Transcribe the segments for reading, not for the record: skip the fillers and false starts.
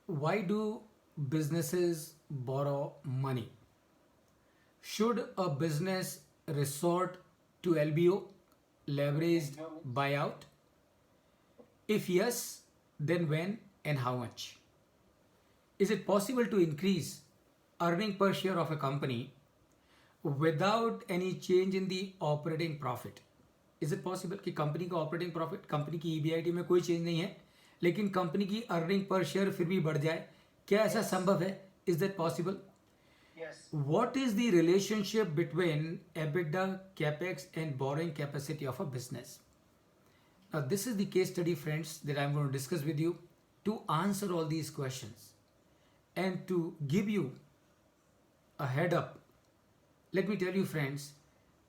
Why do businesses borrow money? Should a business resort to LBO, leveraged buyout? If yes, then when and how much? Is it possible to increase earning per share of a company without any change in the operating profit? Is it possible कि company का operating profit, company की EBIT में कोई change नहीं है, लेकिन company की earning per share फिर भी बढ़ जाए? क्या ऐसा संभव है? Is that possible? Yes. What is the relationship between EBITDA, capex, and borrowing capacity of a business? Now, this is the case study, friends, that I'm going to discuss with you to answer all these questions and to give you a head up. Let me tell you, friends,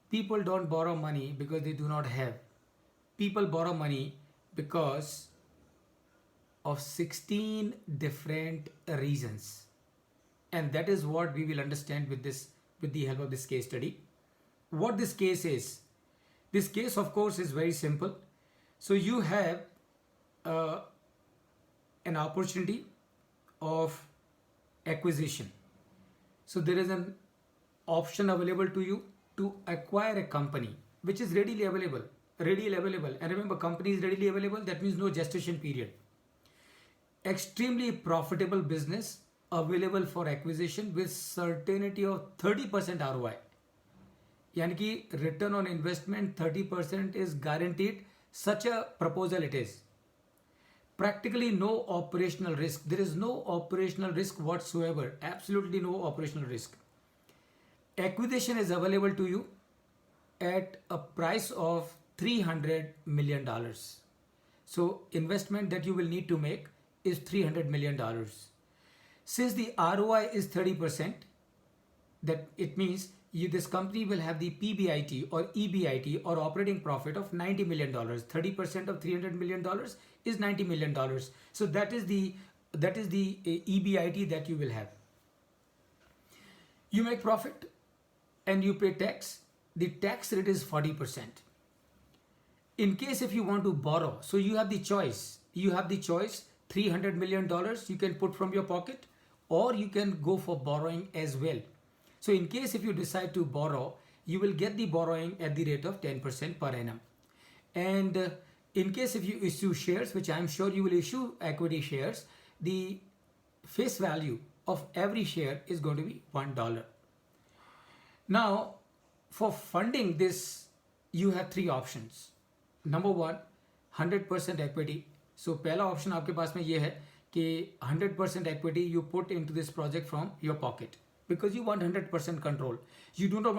people don't borrow money because they do not have. People borrow money because of 16 different reasons. And that is what we will understand with the help of this case study. What this case is. This case, of course, is very simple. So you have an opportunity of acquisition. So there is an option available to you to acquire a company which is readily available. And remember, company is readily available. That means no gestation period. Extremely profitable business available for acquisition with certainty of 30% ROI. यानी कि return on investment 30% is guaranteed. Such a proposal it is. Practically no operational risk. There is no operational risk whatsoever. Absolutely no operational risk. Acquisition is available to you at a price of $300 million. So investment that you will need to make is $300 million. Since the ROI is 30%, that it means this company will have the PBIT or EBIT or operating profit of $90 million. 30% of $300 million is $90 million. So that is the EBIT that you will have. You make profit and you pay tax. The tax rate is 40%. In case if you want to borrow, so you have the choice. $300 million you can put from your pocket, or you can go for borrowing as well. So in case if you decide to borrow, you will get the borrowing at the rate of 10% per annum. And in case if you issue shares, which I'm sure you will issue equity shares, the face value of every share is going to be $1. Now, for funding this, you have three options. Number one, 100% equity. So पहला option आपके पास में ये है कि 100% equity you put into this project from your pocket because you want 100% control. You do not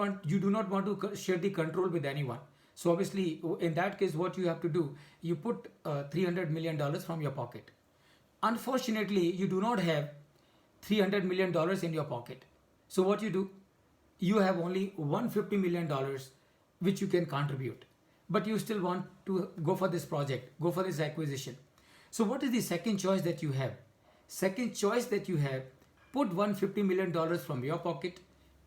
want to share the control with anyone. So obviously, in that case, what you have to do, you put $300 million from your pocket. Unfortunately, you do not have $300 million in your pocket. So what you do, you have only $150 million which you can contribute. But you still want to go for this project, go for this acquisition. So what is the second choice that you have? Second choice that you have, put $150 million from your pocket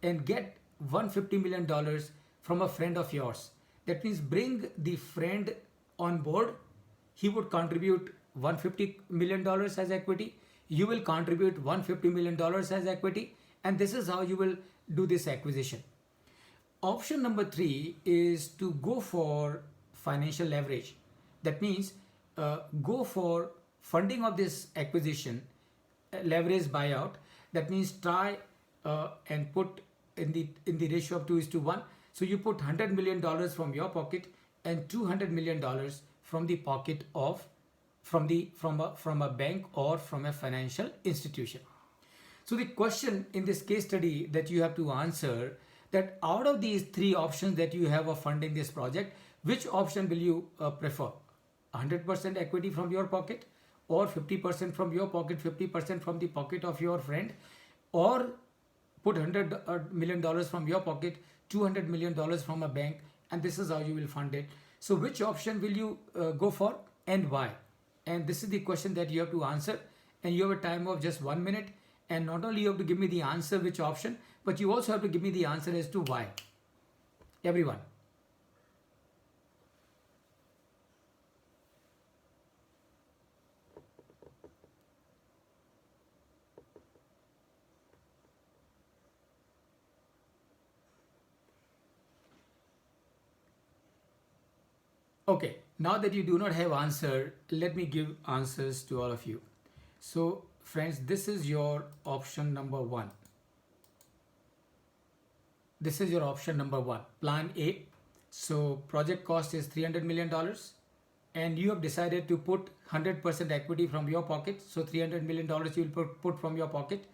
and get $150 million from a friend of yours. That means bring the friend on board. He would contribute $150 million as equity. You will contribute $150 million as equity. And this is how you will do this acquisition. Option number 3 is to go for financial leverage. That means go for funding of this acquisition, leverage buyout. That means try and put in the ratio of 2:1. So you put $100 million from your pocket and $200 million from the pocket of from a bank or from a financial institution. So the question in this case study that you have to answer, that out of these three options that you have of funding this project, which option will you prefer? 100% equity from your pocket, or 50% from your pocket, 50% from the pocket of your friend, or put $100 million from your pocket, $200 million from a bank, and this is how you will fund it. So which option will you go for and why? And this is the question that you have to answer, and you have a time of just 1 minute. And not only you have to give me the answer which option, but you also have to give me the answer as to why. Everyone. Okay, now that you do not have answer, let me give answers to all of you. So friends, this is your option number one. This is your option number one, plan A. So project cost is $300 million and you have decided to put 100% equity from your pocket. So $300 million you will put from your pocket.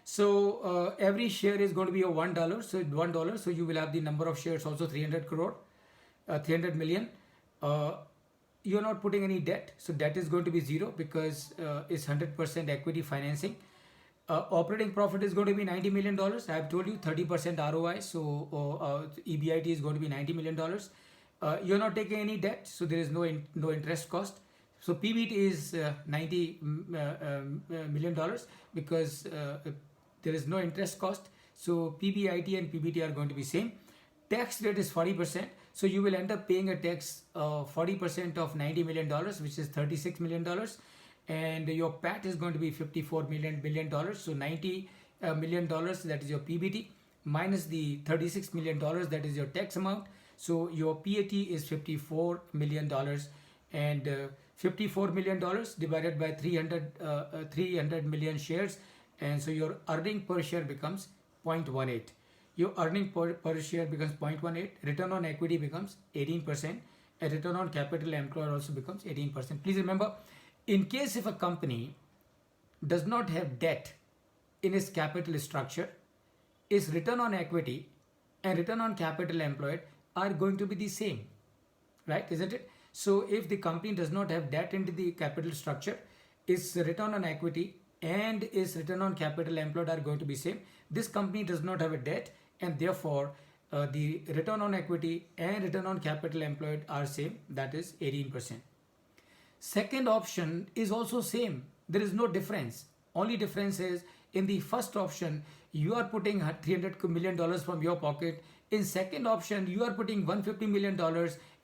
So every share is going to be a $1. So $1. So you will have the number of shares also 300 crore, 300 million. You're not putting any debt. So debt is going to be zero because it's 100% equity financing. Operating profit is going to be $90 million. I have told you 30% ROI. So EBIT is going to be $90 million. You're not taking any debt. So there is no interest cost. So PBT is $90 million because there is no interest cost. So PBIT and PBT are going to be same. Tax rate is 40%. So you will end up paying a tax 40% of $90 million, which is $36 million. And your PAT is going to be $54 million. So $90 million, that is your PBT, minus the $36 million, that is your tax amount. So your PAT is $54 million. And $54 million divided by 300 million shares. And so your earning per share becomes 0.18. Your earning per share becomes 0.18. Return on equity becomes 18%. And return on capital employed also becomes 18%. Please remember, in case if a company does not have debt in its capital structure, its return on equity and return on capital employed are going to be the same, right? Isn't it? So if the company does not have debt into the capital structure, its return on equity and its return on capital employed are going to be same. This company does not have a debt, and therefore the return on equity and return on capital employed are same, that is 18%. Second option is also same. There is no difference. Only difference is in the first option, you are putting $300 million from your pocket. In second option, you are putting $150 million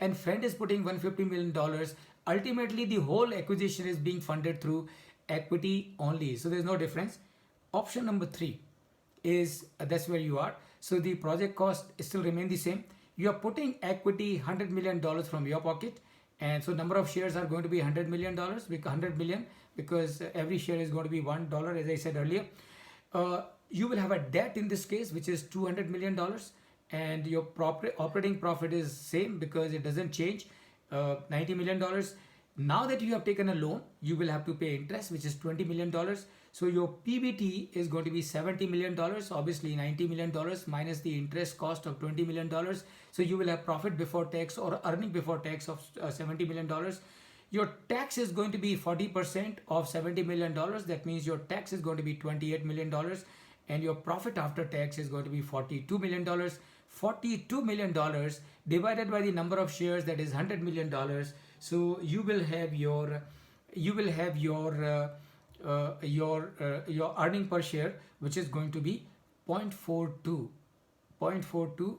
and friend is putting $150 million. Ultimately, the whole acquisition is being funded through equity only. So there is no difference. Option number 3 is that's where you are. So the project cost still remain the same. You are putting equity $100 million from your pocket. And so number of shares are going to be $100 million, 100 million, because every share is going to be $1, as I said earlier. You will have a debt in this case, which is $200 million, and your operating profit is same because it doesn't change, $90 million. Now that you have taken a loan, you will have to pay interest, which is $20 million. So your PBT is going to be $70 million, obviously $90 million minus the interest cost of $20 million. So you will have profit before tax or earning before tax of $70 million. Your tax is going to be 40% of $70 million. That means your tax is going to be $28 million. And your profit after tax is going to be $42 million. $42 million divided by the number of shares, that is $100 million. So you will have your earning per share, which is going to be 0.42. 0.42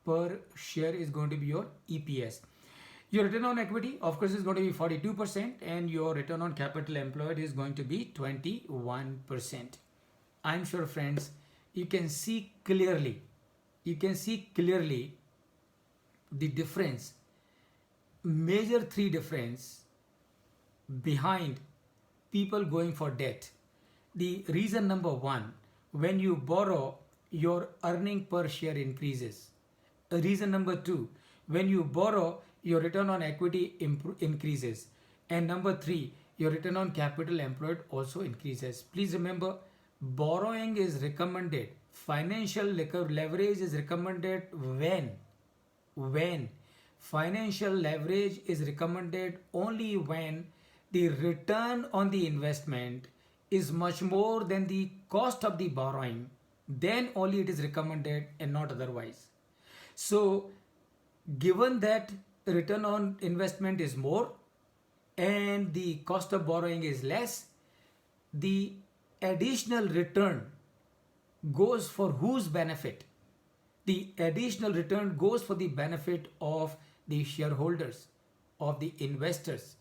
per share is going to be your EPS. Your return on equity, of course, is going to be 42%, and your return on capital employed is going to be 21%. I'm sure, friends, you can see clearly. You can see clearly the difference, major 3 difference behind people going for debt. The reason number 1, when you borrow, your earning per share increases. Reason number 2, when you borrow, your return on equity increases. And number 3, your return on capital employed also increases. Please remember, borrowing is recommended. Financial leverage is recommended when financial leverage is recommended only when the return on the investment is much more than the cost of the borrowing. Then only it is recommended and not otherwise. So given that return on investment is more and the cost of borrowing is less, the additional return goes for whose benefit? The additional return goes for the benefit of the shareholders, of the investors.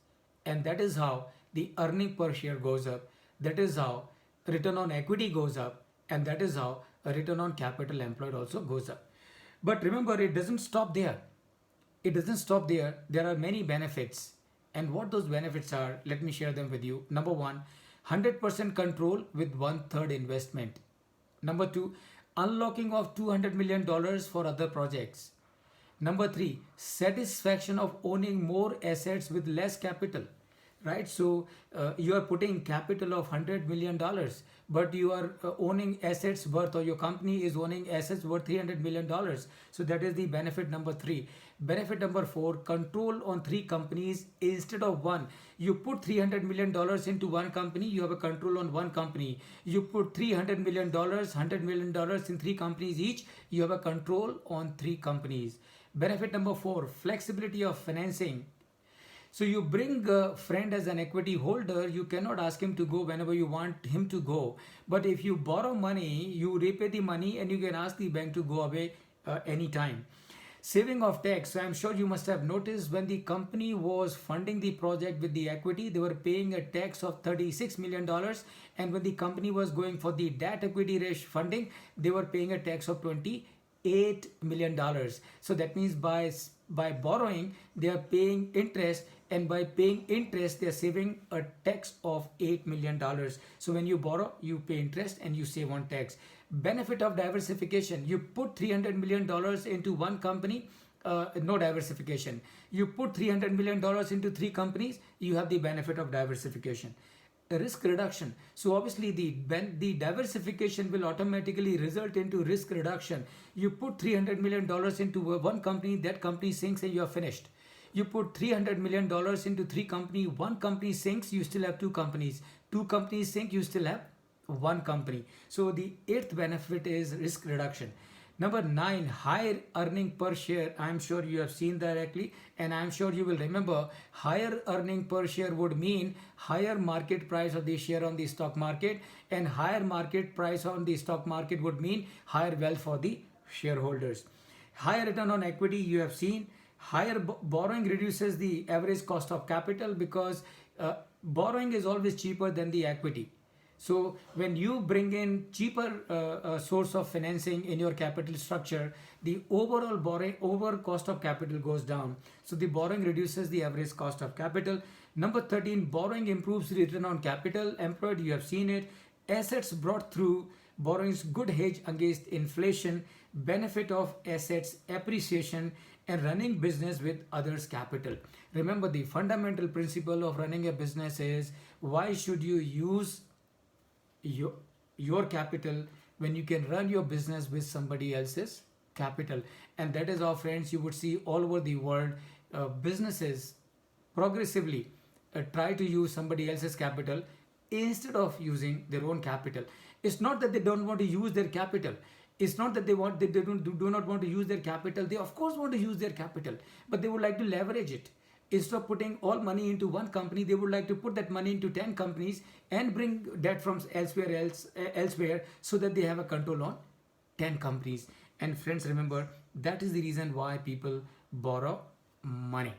And that is how the earning per share goes up. That is how return on equity goes up. And that is how a return on capital employed also goes up. But remember, it doesn't stop there. it doesn't stop there. There are many benefits. And what those benefits are, let me share them with you. Number one, 100% control with one-third investment. Number two, unlocking of $200 million for other projects. Number three, satisfaction of owning more assets with less capital. Right? So you are putting capital of $100 million, but you are owning assets worth, or your company is owning assets worth $300 million. So that is the benefit number three. Benefit number four, control on three companies instead of one. You put $300 million into one company, you have a control on one company. You put $300 million, $100 million in three companies each, you have a control on three companies. Benefit number four, flexibility of financing. So you bring a friend as an equity holder, you cannot ask him to go whenever you want him to go. But if you borrow money, you repay the money and you can ask the bank to go away anytime. Saving of tax. So I'm sure you must have noticed when the company was funding the project with the equity, they were paying a tax of $36 million. And when the company was going for the debt equity ratio funding, they were paying a tax of $28 million. So that means by borrowing, they are paying interest, and by paying interest, they are saving a tax of $8 million. So when you borrow, you pay interest and you save on tax. Benefit of diversification. You put $300 million into one company, no diversification. You put $300 million into three companies, you have the benefit of diversification. Risk reduction. So obviously the diversification will automatically result into risk reduction. You put $300 million into one company, that company sinks and you are finished. You put $300 million into three companies, one company sinks, you still have two companies. Two companies sink, you still have one company. So the eighth benefit is risk reduction. Number 9, higher earning per share. I'm sure you have seen directly, and I'm sure you will remember higher earning per share would mean higher market price of the share on the stock market, and higher market price on the stock market would mean higher wealth for the shareholders. Higher return on equity, you have seen. Higher borrowing reduces the average cost of capital, because borrowing is always cheaper than the equity. So when you bring in cheaper source of financing in your capital structure, the overall cost of capital goes down. So the borrowing reduces the average cost of capital. Number 13, borrowing improves the return on capital employed. You have seen it. Assets brought through borrowings, good hedge against inflation, benefit of assets appreciation, and running business with others' capital. Remember, the fundamental principle of running a business is, why should you use your capital when you can run your business with somebody else's capital? And that is how, friends, you would see all over the world businesses progressively try to use somebody else's capital instead of using their own capital. It's not that they don't want to use their capital. It's not that they do not want to use their capital. They of course want to use their capital, but they would like to leverage it. Instead of putting all money into one company, they would like to put that money into 10 companies and bring debt from elsewhere, so that they have a control on 10 companies. And friends, remember, that is the reason why people borrow money.